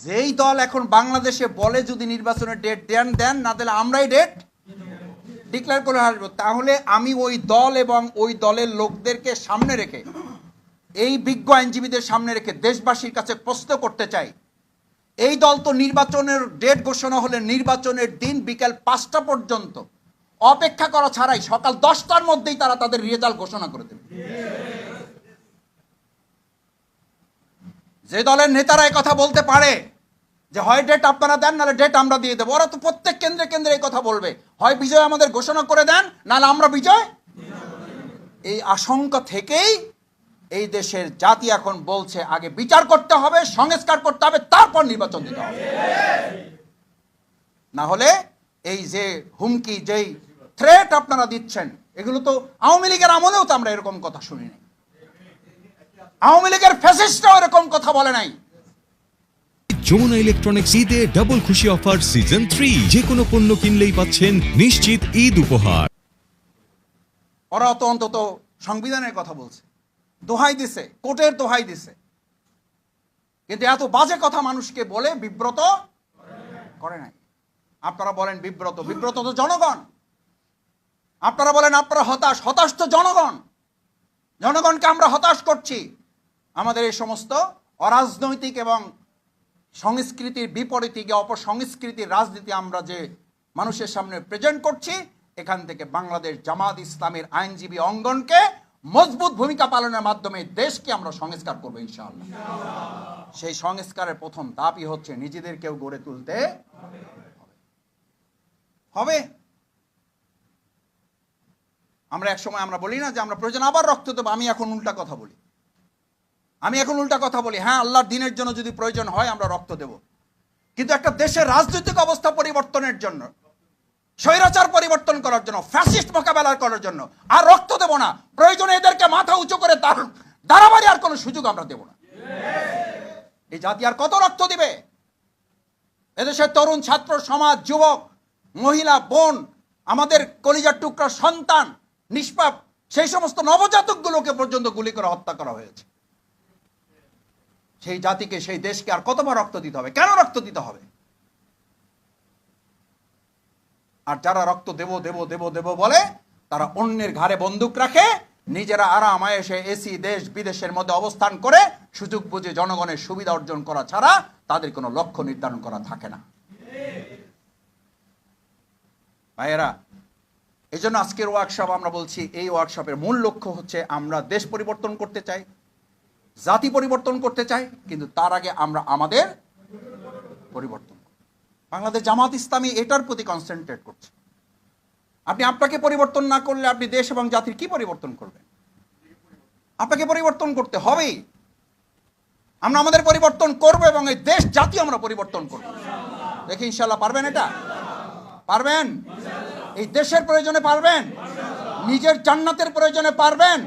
যেই দল এখন বাংলাদেশে বলে যদি নির্বাচনের ডেট দেন না দিলে আমরাই ডেট ডিক্লেয়ার করে আসবো, তাহলে আমি ওই দল এবং ওই দলের লোকদেরকে সামনে রেখে, এই বিজ্ঞ আইনজীবীদের সামনে রেখে দেশবাসীর কাছে প্রশ্ন করতে চাই, এই দল তো নির্বাচনের ডেট ঘোষণা হলে নির্বাচনের দিন বিকেল 5টা পর্যন্ত অপেক্ষা করা ছাড়াই সকাল 10টার মধ্যেই তারা তাদের রেজাল্ট ঘোষণা করে দেবে। যে দলের নেতারা এই কথা বলতে পারে যে হয় ডেট আপনারা দেন নাহলে ডেট আমরা দিয়ে দেবো, ওরা তো প্রত্যেক কেন্দ্রে কেন্দ্রে এই কথা বলবে, হয় বিজয় আমাদের ঘোষণা করে দেন নাহলে আমরা বিজয়। এই আশঙ্কা থেকেই এই দেশের জাতি এখন বলছে আগে বিচার করতে হবে, সংস্কার করতে হবে, তারপর নির্বাচন দিতে হবে। না হলে এই যে হুমকি, যেই থ্রেট আপনারা দিচ্ছেন, এগুলো তো আওয়ামী লীগের আমলেও তো আমরা এরকম কথা শুনিনি। আওয়ামী লীগের ফ্যাসিস্টরাও এরকম কথা বলে নাই। যমুনা ইলেকট্রনিক্স ঈদে ডাবল খুশি অফার সিজন 3, যে কোনো পণ্য কিনলেই পাচ্ছেন নিশ্চিত ঈদ উপহার। ওরা তো অন্তত সংবিধানের কথা বলছে, দোহাই দিছে, কোর্টের দোহাই দিছে, কিন্তু এত বাজে কথা মানুষকে বলে বিব্রত করে নাই। আপনারা বলেন বিব্রত, বিব্রত তো জনগণ। আপনারা বলেন আপনারা হতাশ, হতাশ তো জনগণ। জনগণকে আমরা হতাশ করছি। আমাদের এই সমস্ত অরাজনৈতিক এবং সংস্কৃতির বিপরীতে গিয়ে অপসংস্কৃতির রাজনীতি আমরা যে মানুষের সামনে প্রেজেন্ট করছি, এখান থেকে বাংলাদেশ জামাত ইসলামের আইনজীবী অঙ্গনকে মজবুত ভূমিকা পালনের মাধ্যমে দেশকে আমরা সংস্কার করবো ইনশাআল্লাহ। সেই সংস্কারের প্রথম ধাপই হচ্ছে নিজেদেরকেও গড়ে তুলতে হবে। আমরা এক সময় আমরা বলি না যে আমরা প্রয়োজন আবার রক্ত দেবো, আমি এখন উল্টা কথা বলি। হ্যাঁ, আল্লাহর দিনের জন্য যদি প্রয়োজন হয় আমরা রক্ত দেব, কিন্তু একটা দেশের রাজনৈতিক অবস্থা পরিবর্তনের জন্য, স্বৈরাচার পরিবর্তন করার জন্য, ফ্যাসিস্ট মোকাবেলা করার জন্য আর রক্ত দেব না। প্রয়োজনে এদেরকে মাথা উঁচু করে দাঁড়াবাড়ি আর কোনো সুযোগ আমরা দেব না। এই জাতি আর কত রক্ত দিবে? এদেশের তরুণ ছাত্র সমাজ, যুবক, মহিলা, বোন, আমাদের কলিজার টুকরা সন্তান, নিষ্পাপ সেই সমস্ত নবজাতকগুলোকে পর্যন্ত গুলি করে হত্যা করা হয়েছে। সেই জাতিকে, সেই দেশকে আর কতবার রক্ত দিতে হবে? কেন রক্ত দিতে হবে? আর যারা রক্ত দেব দেব দেব দেব বলে, তারা অন্যের ঘাড়ে বন্দুক রাখে, নিজেরা আরাম আয়েশে এসি দেশ বিদেশের মধ্যে অবস্থান করে সুযোগ বুঝে জনগণের সুবিধা অর্জন করা ছাড়া তাদের কোনো লক্ষ্য নির্ধারণ করা থাকে না। ভাইয়েরা, এই জন্য আজকের ওয়ার্কশপ আমরা বলছি, এই ওয়ার্কশপের মূল লক্ষ্য হচ্ছে আমরা দেশ পরিবর্তন করতে চাই, জাতি পরিবর্তন করতে চাই, কিন্তু তার আগে আমরা আমাদের পরিবর্তন। বাংলাদেশ জামাত ইসলামী এটার প্রতি কনসেন্ট্রেট করছে। আপনি আপনাকে পরিবর্তন না করলে আপনি দেশ এবং জাতির কি পরিবর্তন করবেন? আপনাকে পরিবর্তন করতে হবেই। আমরা আমাদের পরিবর্তন করব এবং এই দেশ জাতি আমরা পরিবর্তন করব। দেখি ইনশাআল্লাহ পারবেন? এটা পারবেন? এই দেশের প্রয়োজনে পারবেন? নিজের জান্নাতের প্রয়োজনে পারবেন?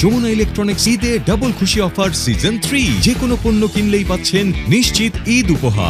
যমুনা ইলেকট্রনিক্স ঈদে ডাবল খুশি অফার সিজন 3, যে কোনো পণ্য কিনলেই পাচ্ছেন নিশ্চিত ঈদ উপহার।